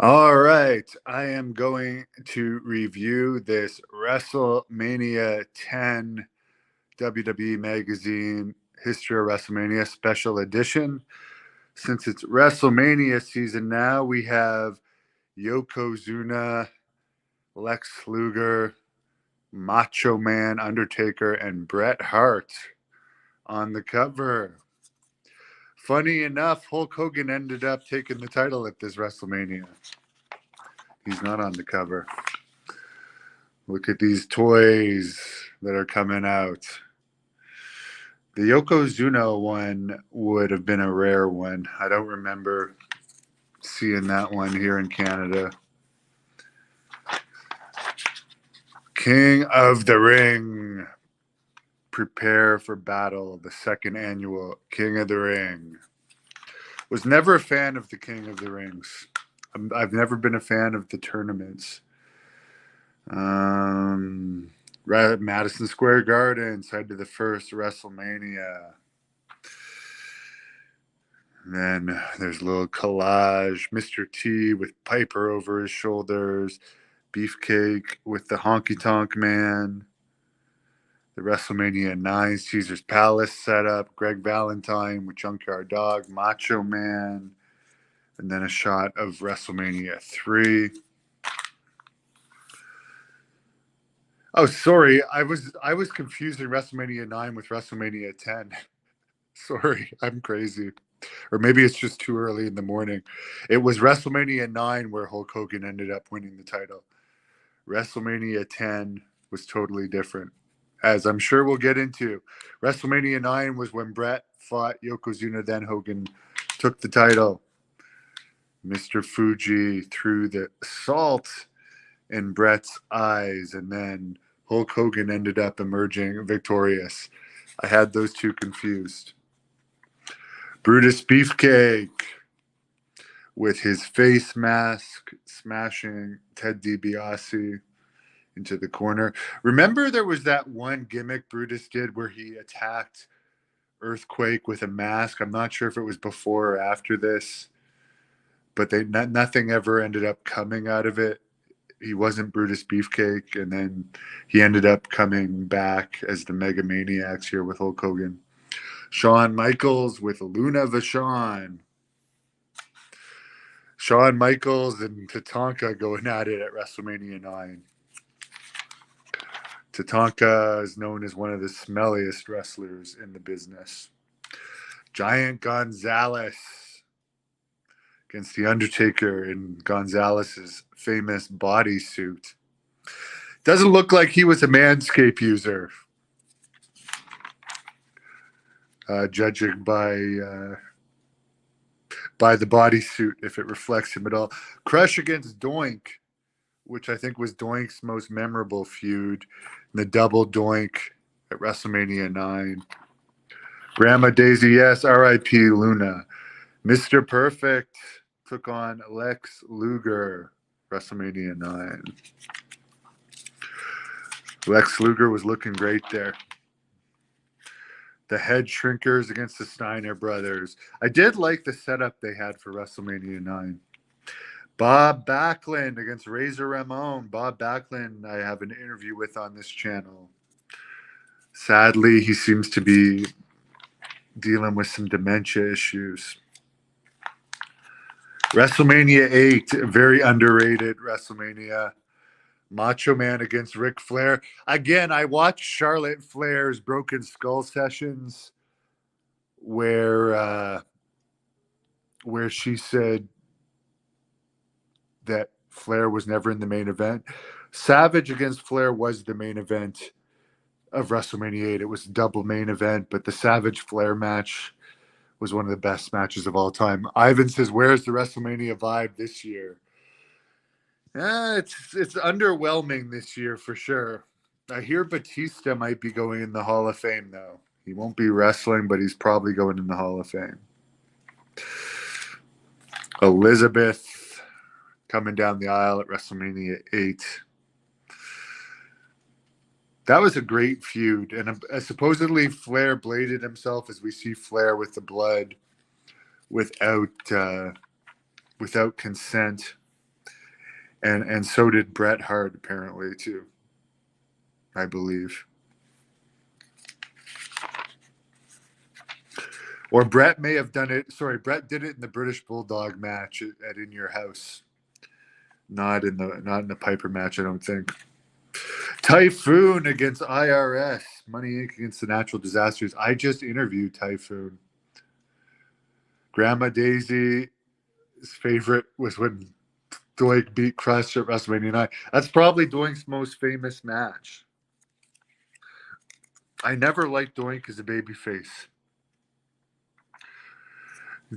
All right, I am going to review this WrestleMania 10 WWE Magazine History of WrestleMania Special Edition. Since it's WrestleMania season now, we have Yokozuna, Lex Luger, Macho Man, Undertaker, and Bret Hart on the cover. Funny enough, Hulk Hogan ended up taking the title at this WrestleMania. He's not on the cover. Look at these toys that are coming out. The Yokozuna one would have been a rare one. I don't remember seeing that one here in Canada. King of the Ring. Prepare for battle. The second annual King of the Ring. Was never a fan of the King of the Rings. I've never been a fan of the tournaments. Right at Madison Square Garden, side to the first WrestleMania. And then there's a little collage. Mr. T with Piper over his shoulders. Beefcake with the Honky Tonk Man. The WrestleMania 9 Caesar's Palace setup. Greg Valentine with Junkyard Dog. Macho Man. And then a shot of WrestleMania 3. Oh, sorry. I was confusing WrestleMania 9 with WrestleMania 10. Sorry, I'm crazy. Or maybe it's just too early in the morning. It was WrestleMania 9 where Hulk Hogan ended up winning the title. WrestleMania 10 was totally different, as I'm sure we'll get into. WrestleMania 9 was when Bret fought Yokozuna, then Hogan took the title. Mr. Fuji threw the salt in Bret's eyes, and then Hulk Hogan ended up emerging victorious. I had those two confused. Brutus Beefcake with his face mask smashing Ted DiBiase into the corner. Remember there was that one gimmick Brutus did where he attacked Earthquake with a mask? I'm not sure if it was before or after this, but nothing ever ended up coming out of it. He wasn't Brutus Beefcake, and then he ended up coming back as the Mega Maniacs here with Hulk Hogan. Shawn Michaels with Luna Vachon. Shawn Michaels and Tatanka going at it at WrestleMania 9. Tatanka is known as one of the smelliest wrestlers in the business. Giant Gonzalez against The Undertaker in Gonzalez's famous bodysuit. Doesn't look like he was a Manscaped user, judging by the bodysuit, if it reflects him at all. Crush against Doink, which I think was Doink's most memorable feud, the double Doink at WrestleMania 9. Grandma Daisy, yes, R.I.P. Luna. Mr. Perfect took on Lex Luger, WrestleMania 9. Lex Luger was looking great there. The Head Shrinkers against the Steiner Brothers. I did like the setup they had for WrestleMania 9. Bob Backlund against Razor Ramon. Bob Backlund, I have an interview with on this channel. Sadly, he seems to be dealing with some dementia issues. WrestleMania 8, very underrated WrestleMania. Macho Man against Ric Flair. Again, I watched Charlotte Flair's Broken Skull sessions where she said that Flair was never in the main event. Savage against Flair was the main event of WrestleMania 8. It was a double main event, but the Savage Flair match was one of the best matches of all time. Ivan says, where's the WrestleMania vibe this year? It's underwhelming this year for sure. I hear Batista might be going in the Hall of Fame, though. He won't be wrestling, but he's probably going in the Hall of Fame. Elizabeth coming down the aisle at WrestleMania 8. That was a great feud. And supposedly Flair bladed himself, as we see Flair with the blood without consent. and so did Bret Hart apparently too, I believe. Or Bret may have done it. Sorry, Bret did it in the British Bulldog match at In Your House, not in the Piper match. I don't think. Typhoon against IRS, Money Inc. against the Natural Disasters. I just interviewed Typhoon. Grandma Daisy's favorite was when Doink beat Crush at WrestleMania 9. That's probably Doink's most famous match. I never liked Doink as a babyface.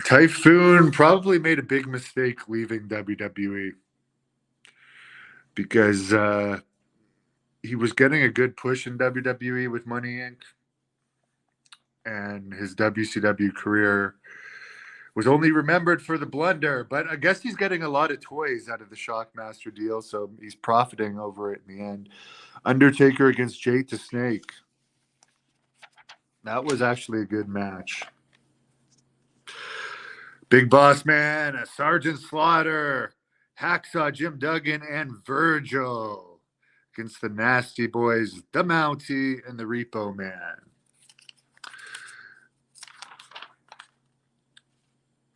Typhoon probably made a big mistake leaving WWE because he was getting a good push in WWE with Money Inc. And his WCW career was only remembered for the blunder. But I guess he's getting a lot of toys out of the Shockmaster deal, so he's profiting over it in the end. Undertaker against Jake the Snake. That was actually a good match. Big Boss Man, Sergeant Slaughter, Hacksaw Jim Duggan, and Virgil against the Nasty Boys, the Mountie, and the Repo Man.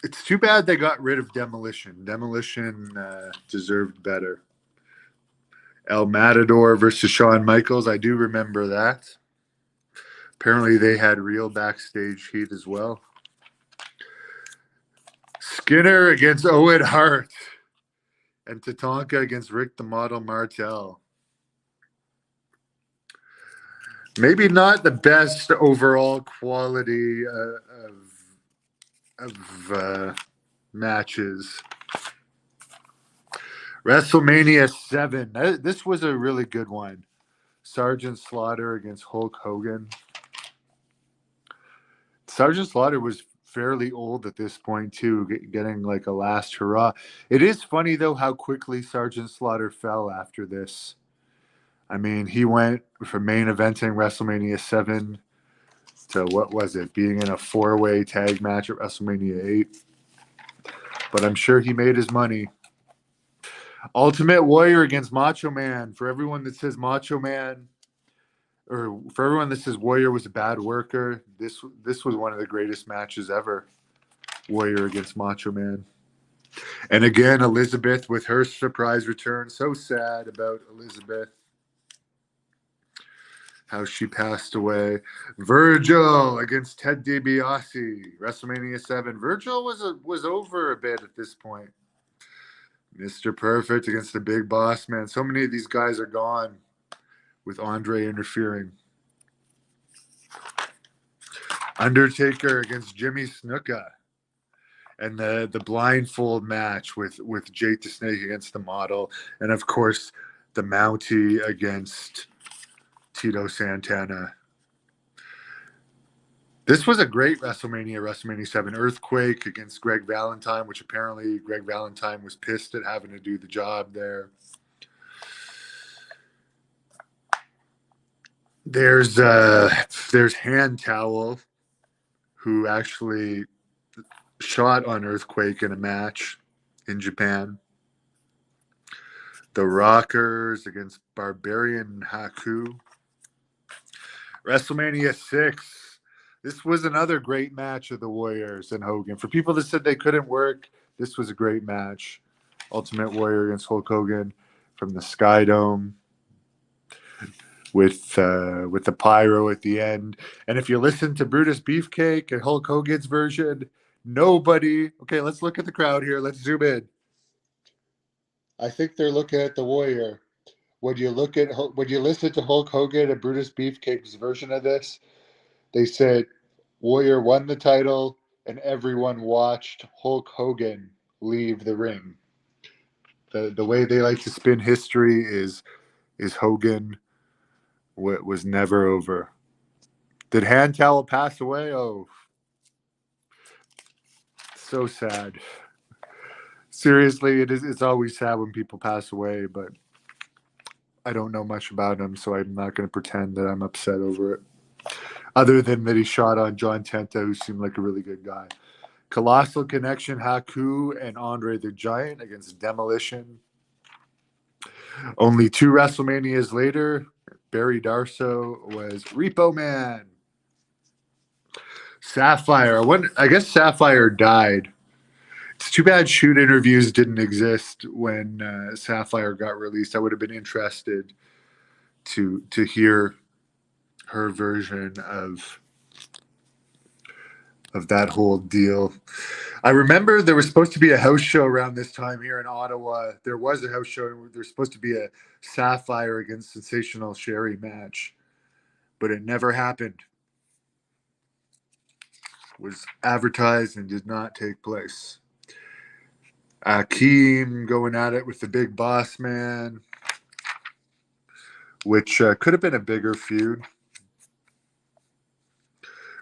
It's too bad they got rid of Demolition. Demolition deserved better. El Matador versus Shawn Michaels. I do remember that. Apparently they had real backstage heat as well. Skinner against Owen Hart. And Tatanka against Rick the Model Martel. Maybe not the best overall quality of matches. WrestleMania 7. This was a really good one. Sergeant Slaughter against Hulk Hogan. Sergeant Slaughter was fairly old at this point too, getting like a last hurrah. It is funny though how quickly Sergeant Slaughter fell after this. I mean, he went from main eventing WrestleMania 7 to what was it, being in a 4-way tag match at WrestleMania 8. But I'm sure he made his money. Ultimate Warrior against Macho Man. For everyone that says Macho Man, or for everyone that says Warrior was a bad worker, this was one of the greatest matches ever. Warrior against Macho Man. And again, Elizabeth with her surprise return. So sad about Elizabeth. How she passed away. Virgil against Ted DiBiase. WrestleMania 7. Virgil was over a bit at this point. Mr. Perfect against the Big Boss Man. So many of these guys are gone with Andre interfering. Undertaker against Jimmy Snuka. And the blindfold match with Jake the Snake against the Model. And of course, the Mountie against Tito Santana. This was a great WrestleMania 7. Earthquake against Greg Valentine, which apparently Greg Valentine was pissed at having to do the job there. There's Hand Towel, who actually shot on Earthquake in a match in Japan. The Rockers against Barbarian Haku. WrestleMania 6. This was another great match of the Warriors and Hogan. For people that said they couldn't work, this was a great match. Ultimate Warrior against Hulk Hogan from the Sky Dome with the pyro at the end. And if you listen to Brutus Beefcake and Hulk Hogan's version, nobody. Okay, let's look at the crowd here. Let's zoom in. I think they're looking at the Warrior. When you listen to Hulk Hogan and Brutus Beefcake's version of this, they said Warrior won the title and everyone watched Hulk Hogan leave the ring. The way they like to spin history is Hogan was never over. Did Hand Towel pass away? Oh, so sad. Seriously, it's always sad when people pass away, but I don't know much about him, so I'm not going to pretend that I'm upset over it. Other than that he shot on John Tenta, who seemed like a really good guy. Colossal Connection, Haku and Andre the Giant against Demolition. Only 2 WrestleManias later, Barry Darso was Repo Man. Sapphire. I guess Sapphire died. It's too bad shoot interviews didn't exist when Sapphire got released. I would have been interested to hear her version of that whole deal. I remember there was supposed to be a house show around this time here in Ottawa. There was a house show. There was supposed to be a Sapphire against Sensational Sherry match, but it never happened. It was advertised and did not take place. Akeem going at it with the Big Boss Man, which could have been a bigger feud.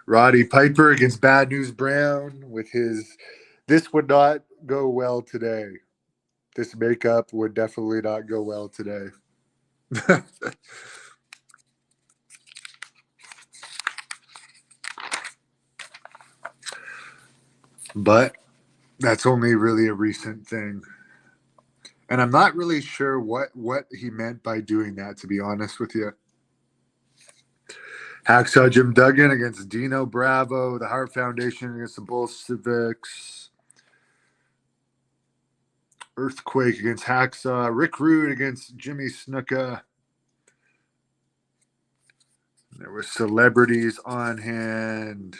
Roddy Piper against Bad News Brown with his. This would not go well today. This makeup would definitely not go well today. But that's only really a recent thing. And I'm not really sure what he meant by doing that, to be honest with you. Hacksaw Jim Duggan against Dino Bravo. The Hart Foundation against the Bolsheviks. Earthquake against Hacksaw. Rick Rude against Jimmy Snuka. There were celebrities on hand.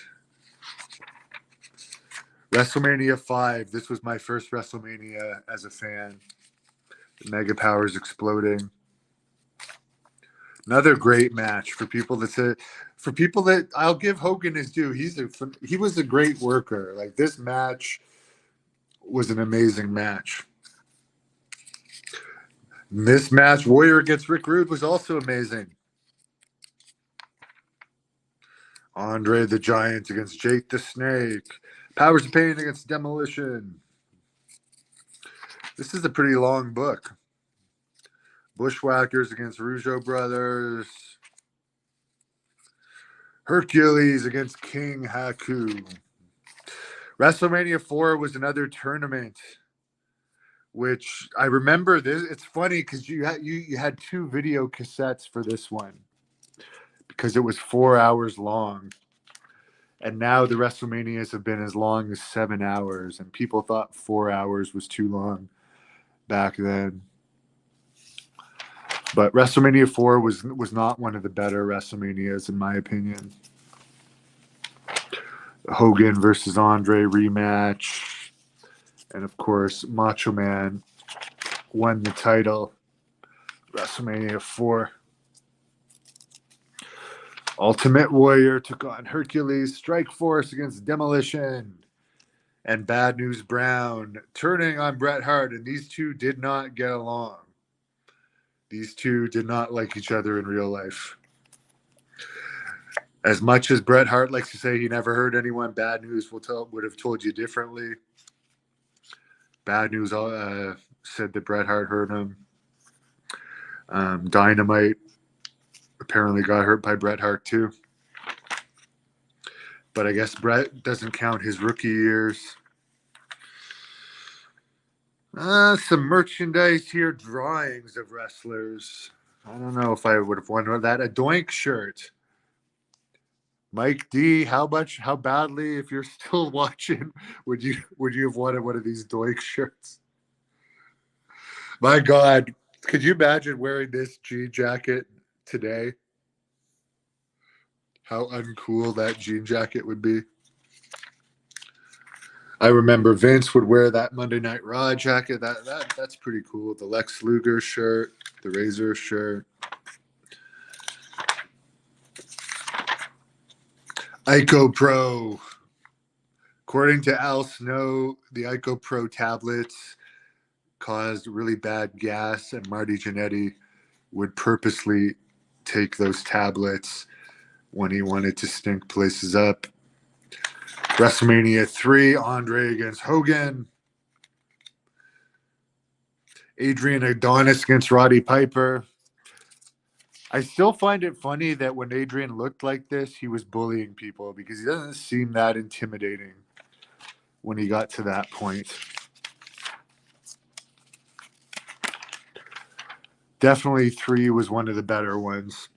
WrestleMania 5. This was my first WrestleMania as a fan. The Mega Powers exploding. Another great match for people that I'll give Hogan his due. He was a great worker. Like, this match was an amazing match. This match, Warrior against Rick Rude, was also amazing. Andre the Giant against Jake the Snake. Powers of Pain against Demolition. This is a pretty long book. Bushwhackers against Rougeau Brothers. Hercules against King Haku. WrestleMania 4 was another tournament, which I remember this. It's funny because you had 2 video cassettes for this one because it was 4 hours long. And now the WrestleManias have been as long as 7 hours, and people thought 4 hours was too long back then. But WrestleMania 4 was not one of the better WrestleManias, in my opinion. Hogan versus Andre rematch. And, of course, Macho Man won the title. WrestleMania 4. Ultimate Warrior took on Hercules. Strike Force against Demolition. And Bad News Brown turning on Bret Hart. And these two did not get along. These two did not like each other in real life. As much as Bret Hart likes to say he never hurt anyone, Bad News would have told you differently. Bad News said that Bret Hart hurt him. Dynamite apparently got hurt by Bret Hart too. But I guess Bret doesn't count his rookie years. Some merchandise here, drawings of wrestlers. I don't know if I would have wanted that. A Doink shirt. Mike D, how badly, if you're still watching, would you have wanted one of these Doink shirts? My God, could you imagine wearing this jean jacket today? How uncool that jean jacket would be. I remember Vince would wear that Monday Night Raw jacket. That's pretty cool. The Lex Luger shirt, the Razor shirt. Ico Pro. According to Al Snow, the Ico Pro tablets caused really bad gas, and Marty Jannetty would purposely take those tablets when he wanted to stink places up. WrestleMania 3, Andre against Hogan. Adrian Adonis against Roddy Piper. I still find it funny that when Adrian looked like this, he was bullying people because he doesn't seem that intimidating when he got to that point. Definitely 3 was one of the better ones.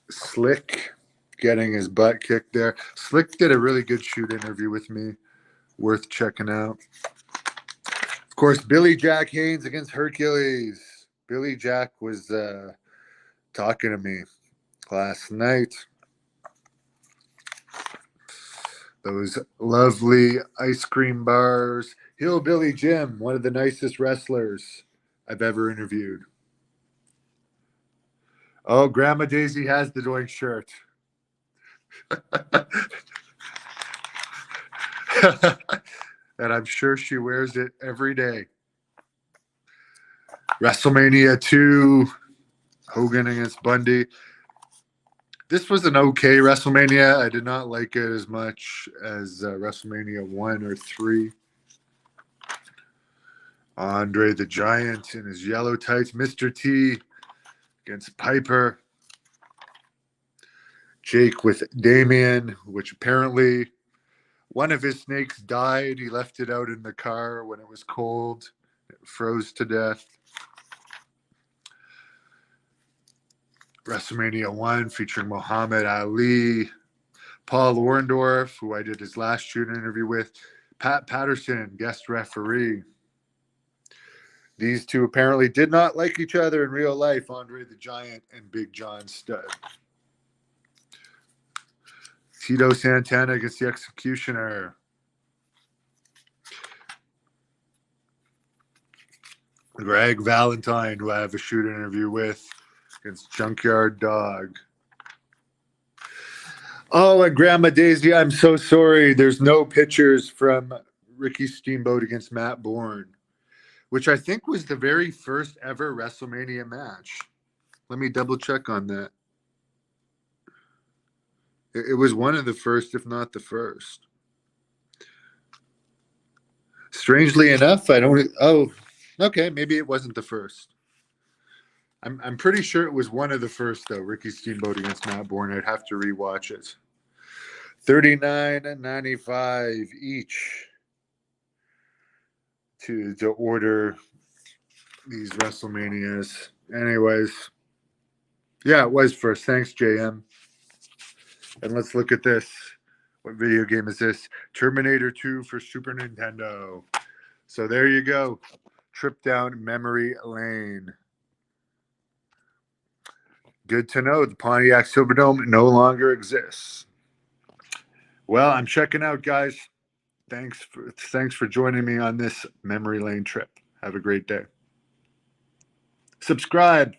Slick getting his butt kicked there. Slick did a really good shoot interview with me. Worth checking out. Of course, Billy Jack Haynes against Hercules. Billy Jack was talking to me last night. Those lovely ice cream bars. Hillbilly Jim, one of the nicest wrestlers I've ever interviewed. Oh, Grandma Daisy has the Doink shirt. And I'm sure she wears it every day. WrestleMania 2, Hogan against Bundy. This was an okay WrestleMania. I did not like it as much as WrestleMania 1 or 3. Andre the Giant in his yellow tights. Mr. T against Piper. Jake with Damien, which apparently one of his snakes died. He left it out in the car when it was cold. It froze to death. WrestleMania 1 featuring Muhammad Ali, Paul Orndorff, who I did his last shoot interview with, Pat Patterson, guest referee. These two apparently did not like each other in real life, Andre the Giant and Big John Studd. Tito Santana against the Executioner. Greg Valentine, who I have a shoot interview with, against Junkyard Dog. Oh, and Grandma Daisy, I'm so sorry. There's no pictures from Ricky Steamboat against Matt Bourne, which I think was the very first ever WrestleMania match. Let me double check on that. It was one of the first, if not the first. Strangely enough, I don't. Oh, okay, maybe it wasn't the first. I'm pretty sure it was one of the first though. Ricky Steamboat against Matt Bourne. I'd have to rewatch it. $39.95 each to order these WrestleManias. Anyways, yeah, it was first. Thanks, JM. And let's look at this. What video game is this? Terminator 2 for Super Nintendo. So there you go. Trip down memory lane. Good to know the Pontiac Silverdome no longer exists. Well, I'm checking out, guys. Thanks for joining me on this memory lane trip. Have a great day. Subscribe.